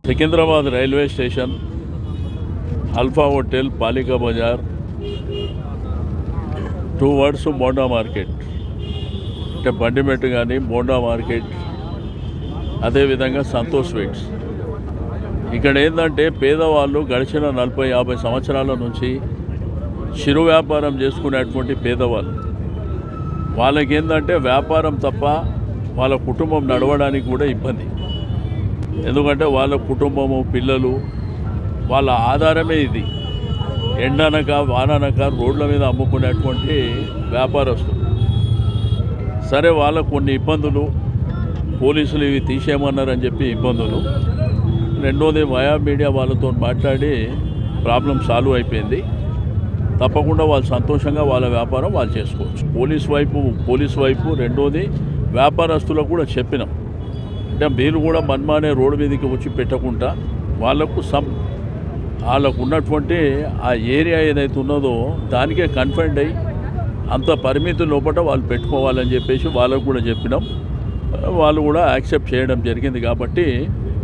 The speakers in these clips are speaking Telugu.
Secunderabad railway station, Alpha Hotel, Palika Bazaar towards Monda market, అంటే బండిమెట్టు కానీ బోండా మార్కెట్, అదేవిధంగా సంతోష్ స్వీట్స్. ఇక్కడ ఏంటంటే పేదవాళ్ళు గడిచిన 40-50 సంవత్సరాల నుంచి చిరు వ్యాపారం చేసుకునేటువంటి పేదవాళ్ళు, వాళ్ళకి ఏంటంటే వ్యాపారం తప్ప వాళ్ళ కుటుంబం నడవడానికి కూడా ఇబ్బంది. ఎందుకంటే వాళ్ళ కుటుంబము, పిల్లలు, వాళ్ళ ఆధారమే ఇది. ఎండనక వాననక రోడ్ల మీద అమ్ముకునేటువంటి వ్యాపారస్తులు. సరే, వాళ్ళకు కొన్ని ఇబ్బందులు, పోలీసులు ఇవి తీసేయమన్నారని చెప్పి ఇబ్బందులు. రెండోది వయా మీడియా వాళ్ళతో మాట్లాడి ప్రాబ్లం సాల్వ్ అయిపోయింది. తప్పకుండా వాళ్ళు సంతోషంగా వాళ్ళ వ్యాపారం వాళ్ళు చేసుకోవచ్చు. పోలీస్ వైపు రెండోది వ్యాపారస్తులకు కూడా చెప్పినాం, అంటే మీరు కూడా మన్మానే రోడ్డు మీదకి వచ్చి పెట్టకుండా వాళ్ళకు ఉన్నటువంటి ఆ ఏరియా ఏదైతే ఉన్నదో దానికే కన్ఫైన్డ్ అయ్యి అంత పరిమితి లోపల వాళ్ళు పెట్టుకోవాలని చెప్పేసి వాళ్ళకు కూడా చెప్పినాం. వాళ్ళు కూడా యాక్సెప్ట్ చేయడం జరిగింది. కాబట్టి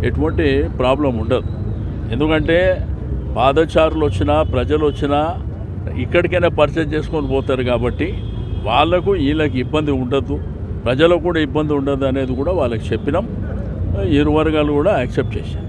ఎటువంటి ప్రాబ్లం ఉండదు. ఎందుకంటే పాదచారులు వచ్చినా, ప్రజలు వచ్చినా ఇక్కడికైనా పర్చేజ్ చేసుకొని పోతారు. కాబట్టి వీళ్ళకి ఇబ్బంది ఉండదు, ప్రజలకు కూడా ఇబ్బంది ఉండదు అనేది కూడా వాళ్ళకి చెప్పినాం. ఇరు వర్గాలు కూడా యాక్సెప్ట్ చేశారు.